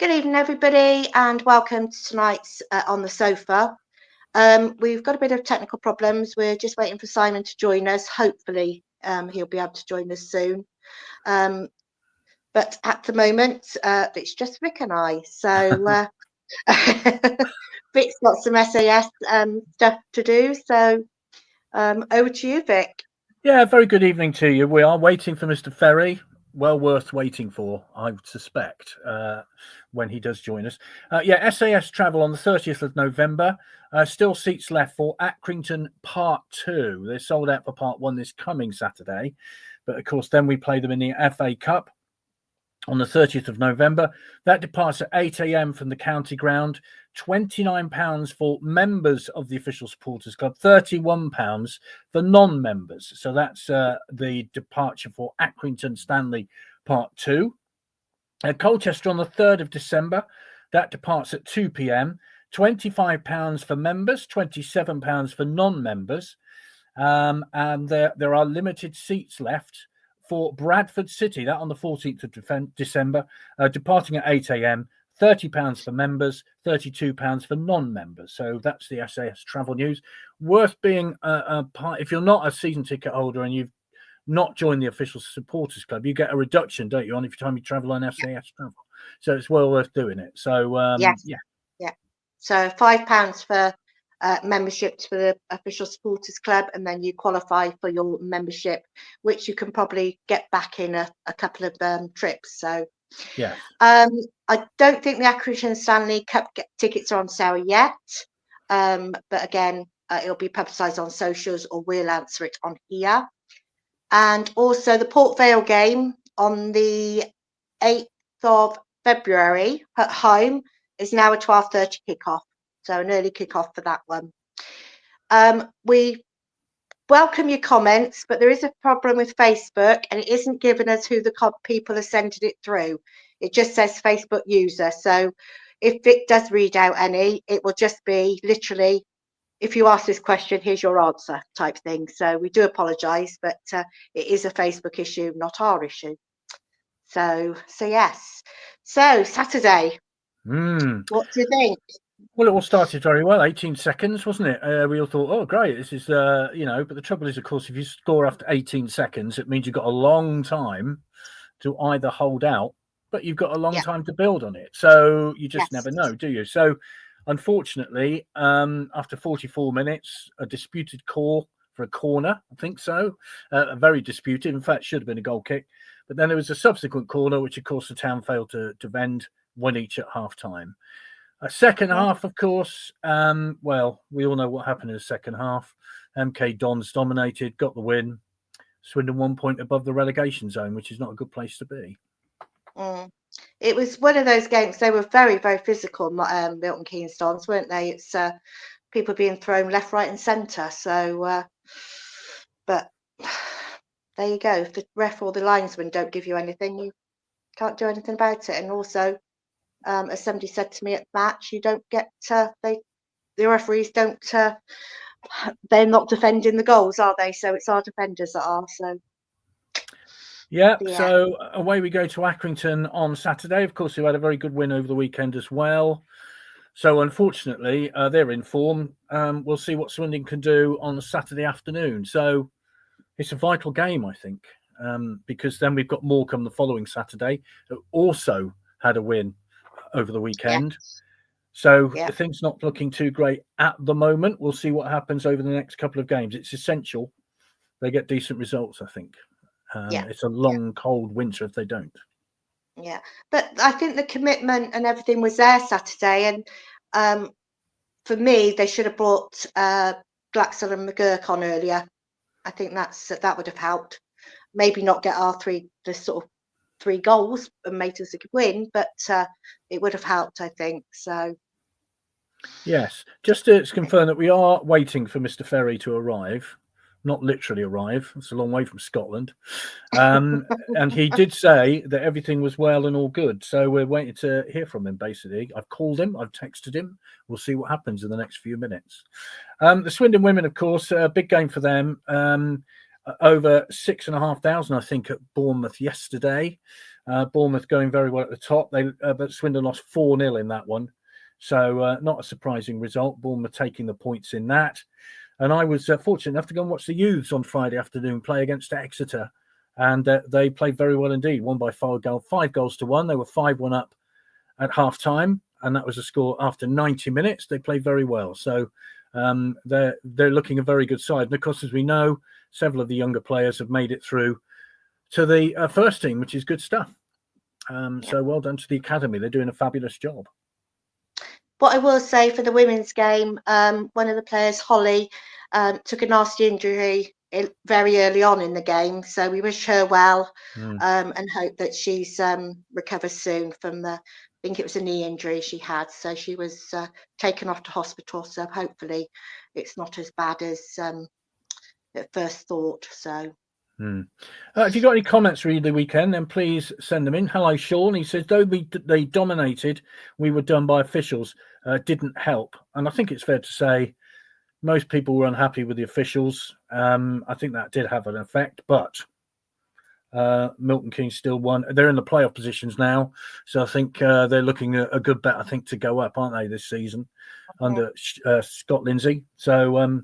Good evening, everybody, and welcome to tonight's On the Sofa. We've got a bit of technical problems. We're just waiting for Simon to join us. Hopefully, he'll be able to join us soon. But at the moment, it's just Vic and I. So Vic's got some SAS stuff to do. So over to you, Vic. Yeah, very good evening to you. We are waiting for Mr. Ferry. Well worth waiting for, I would suspect, when he does join us. SAS travel on the 30th of November. Still seats left for Accrington Part 2. They're sold out for Part 1 this coming Saturday. But, of course, then we play them in the FA Cup on the 30th of November. That departs at 8 a.m. from the county ground. £29 for members of the official supporters club, £31 for non-members. So that's the departure for Accrington Stanley Part 2. Colchester on the 3rd of December. That departs at 2 p.m. £25 for members, £27 for non-members. And there are limited seats left for Bradford City, that on the 14th of December, departing at 8 a.m., £30 for members, £32 for non-members. So that's the SAS travel news. Worth being a part. If you're not a season ticket holder and you've not joined the official supporters club, you get a reduction, don't you, on every time you travel on SAS travel. So it's well worth doing it. So Yeah. So £5 for memberships for the official supporters club, and then you qualify for your membership, which you can probably get back in a couple of trips. So yeah, I don't think the Accrington Stanley Cup tickets are on sale yet, but again, it'll be publicised on socials, or we'll answer it on here. And also the Port Vale game on the 8th of February at home is now a 12:30 kickoff. So an early kickoff for that one. We welcome your comments, but there is a problem with Facebook, and it isn't giving us who the people are sending it through. It just says Facebook user. So if it does read out any, it will just be literally, if you ask this question, here's your answer type thing. So we do apologise, but it is a Facebook issue, not our issue. So yes. So Saturday, what do you think? Well, it all started very well, 18 seconds, wasn't it? We all thought, oh, great, this is, but the trouble is, of course, if you score after 18 seconds, it means you've got a long time to either hold out, but you've got a long time to build on it. So you just never know, do you? So unfortunately, after 44 minutes, a disputed call for a corner, I think so, a very disputed, in fact, should have been a goal kick. But then there was a subsequent corner, which, of course, the town failed to vend, 1 each at half-time. A second half, of course, well, we all know what happened in the second half. MK Dons dominated, got the win. Swindon 1 point above the relegation zone, which is not a good place to be. It was one of those games. They were very, very physical, Milton Keynes Dons, weren't they? It's people being thrown left, right and centre. So, but there you go. If the ref or the linesman don't give you anything, you can't do anything about it. And also, as somebody said to me at the match, you don't get the referees don't they're not defending the goals, are they? So it's our defenders that are. So so away we go to Accrington on Saturday. Of course, who had a very good win over the weekend as well. So unfortunately, they're in form. We'll see what Swindon can do on Saturday afternoon. So it's a vital game, I think, because then we've got Morecambe the following Saturday, who also had a win over the weekend. So the thing's not looking too great at the moment. We'll see what happens over the next couple of games. It's essential they get decent results, I think. It's a long, cold winter if they don't. Yeah, but I think the commitment and everything was there Saturday. And for me, they should have brought Glaxell and McGurk on earlier. I think that would have helped. Maybe not get the sort of 3 goals and made us a good win, but it would have helped, I think. So yes, just to confirm that we are waiting for Mr. Ferry to arrive, not literally arrive. It's a long way from Scotland, and he did say that everything was well and all good. So we're waiting to hear from him. Basically, I've called him, I've texted him. We'll see what happens in the next few minutes. The Swindon women, of course, a big game for them. Over 6,500, I think, at Bournemouth yesterday. Bournemouth going very well at the top. But Swindon lost 4-0 in that one. So not a surprising result. Bournemouth taking the points in that. And I was fortunate enough to go and watch the youths on Friday afternoon play against Exeter. And they played very well indeed. Won by 5 goals to 1. They were 5-1 up at half time. And that was a score after 90 minutes. They played very well. So they're looking a very good side. And of course, as we know, several of the younger players have made it through to the first team, which is good stuff. So well done to the academy. They're doing a fabulous job. What I will say for the women's game, one of the players, Holly, took a nasty injury very early on in the game. So we wish her well and hope that she's recovers soon from I think it was a knee injury she had. So she was taken off to hospital. So hopefully it's not as bad as at first thought. So. If you've got any comments really the weekend, then please send them in. Hello, Sean. He says, though they dominated, we were done by officials. Didn't help. And I think it's fair to say most people were unhappy with the officials. I think that did have an effect, but Milton Keynes still won. They're in the playoff positions now. So I think they're looking a good bet, I think, to go up, aren't they, this season under Scott Lindsay. So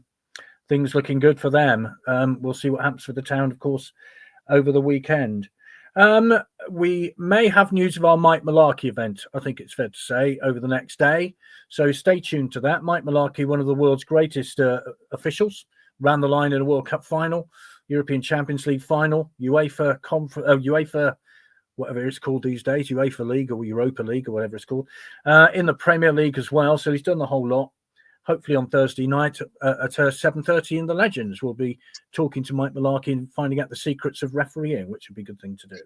things looking good for them. We'll see what happens for the town, of course, over the weekend. We may have news of our Mike Malarkey event, I think it's fair to say, over the next day. So stay tuned to that. Mike Malarkey, one of the world's greatest officials, ran the line in a World Cup final, European Champions League final, UEFA, whatever it's called these days, UEFA League or Europa League or whatever it's called, in the Premier League as well. So he's done the whole lot. Hopefully on Thursday night at 7:30 in the Legends, we'll be talking to Mike Malarkey and finding out the secrets of refereeing, which would be a good thing to do.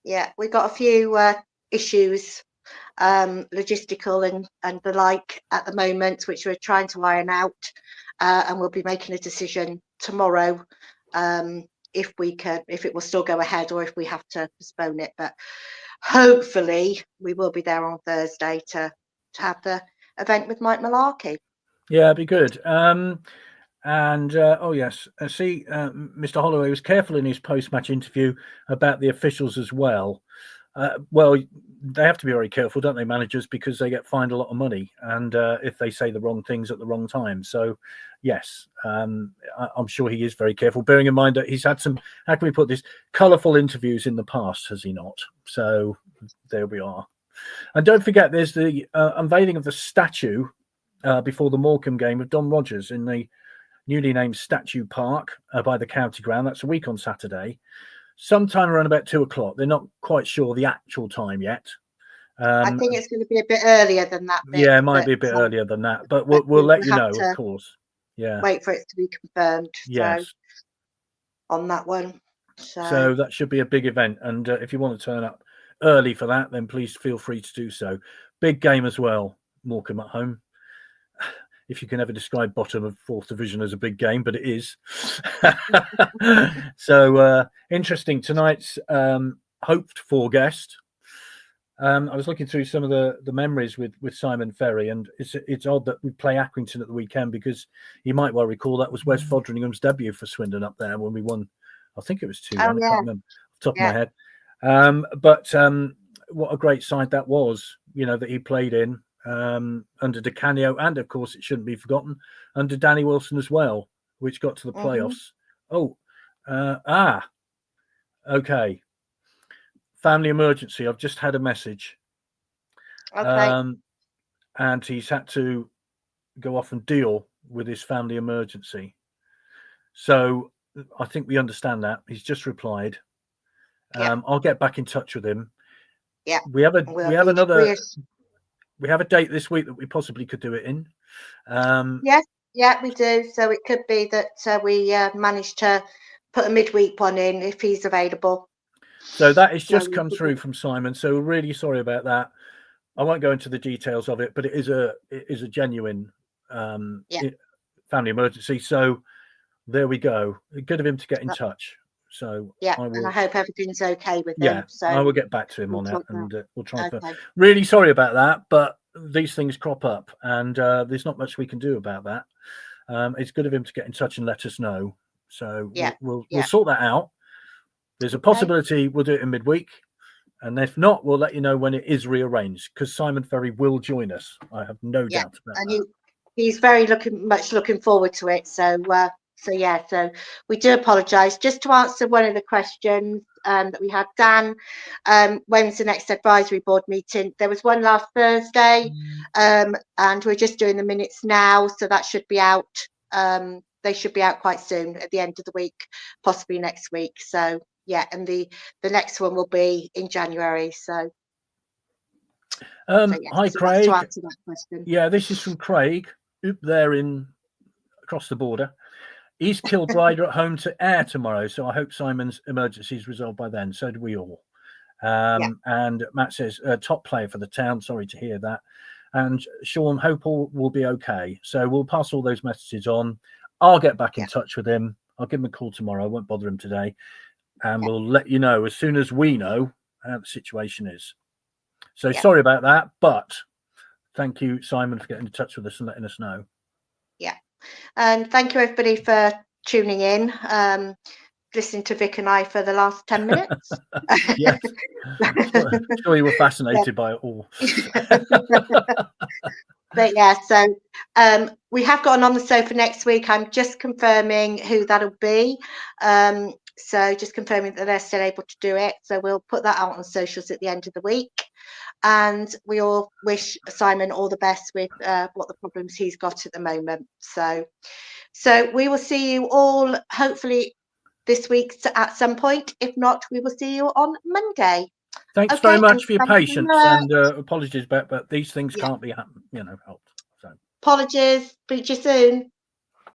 Yeah, we've got a few issues, logistical and the like at the moment, which we're trying to iron out, and we'll be making a decision tomorrow if it will still go ahead or if we have to postpone it. But hopefully we will be there on Thursday to have the event with Mike Malarkey. Yeah, it'd be good. Oh yes, see, Mr. Holloway was careful in his post-match interview about the officials as well. Well, they have to be very careful, don't they, managers, because they get fined a lot of money, and if they say the wrong things at the wrong time. So, yes, I'm sure he is very careful, bearing in mind that he's had some, how can we put this, colourful interviews in the past, has he not? So there we are. And don't forget, there's the unveiling of the statue before the Morecambe game of Don Rogers in the newly named Statue Park by the County Ground. That's a week on Saturday, sometime around about 2:00. They're not quite sure the actual time yet. I think it's going to be a bit earlier than that. Yeah, it might be a bit earlier than that, but we'll let you know, of course. Yeah. Wait for it to be confirmed. Yes. So, on that one. So that should be a big event, and if you want to turn up early for that, then please feel free to do so. Big game as well, Morecambe at home. If you can ever describe bottom of 4th division as a big game, but it is. So interesting. Tonight's hoped for guest. I was looking through some of the memories with Simon Ferry, and it's odd that we play Accrington at the weekend, because you might well recall that was Wes Fodringham's debut for Swindon up there when we won. I think it was 2-1. I can't remember off the top of my head. But what a great side that was, that he played in. Under Di Canio, and of course it shouldn't be forgotten under Danny Wilson as well, which got to the playoffs. Okay, family emergency. I've just had a message, and he's had to go off and deal with his family emergency, so I think we understand that. He's just replied. I'll get back in touch with him. We have a date this week that we possibly could do it in. Yes, we do. So it could be that we managed to put a midweek one in if he's available. So that has just come through from Simon. So we're really sorry about that. I won't go into the details of it, but it is a genuine family emergency. So there we go. Good of him to get in touch. So and I hope everything's okay with him. Yeah, so I will get back to him on that, and we'll try. Really sorry about that, but these things crop up, and there's not much we can do about that. It's good of him to get in touch and let us know. So we'll sort that out. There's a possibility we'll do it in midweek, And if not, we'll let you know when it is rearranged, because Simon Ferry will join us. I have no doubt about and that. he's very much looking forward to it. So we do apologise. Just to answer one of the questions that we had, Dan, when's the next advisory board meeting? There was one last Thursday, and we're just doing the minutes now, so that should be out. They should be out quite soon, at the end of the week, possibly next week. So yeah, and the next one will be in January. So hi, so Craig. that's to answer that question. Yeah, this is from Craig, up there across the border. He's killed rider at home to air tomorrow, so I hope Simon's emergency is resolved by then. So do we all. And Matt says, top player for the town. Sorry to hear that. And Sean, hope all will be okay. So we'll pass all those messages on. I'll get back in touch with him. I'll give him a call tomorrow. I won't bother him today. And we'll let you know as soon as we know how the situation is. So sorry about that, but thank you, Simon, for getting in touch with us and letting us know. Yeah. And thank you, everybody, for tuning in, listening to Vic and I for the last 10 minutes. Yes. Sure you were fascinated by it all. But yeah, so we have got an On the Sofa next week. I'm just confirming who that'll be. So just confirming that they're still able to do it. So we'll put that out on socials at the end of the week. And we all wish Simon all the best with what the problems he's got at the moment. So we will see you all hopefully this week at some point. If not, we will see you on Monday. Thanks very much for your patience and apologies, but these things can't be helped. So apologies. Speak to you soon.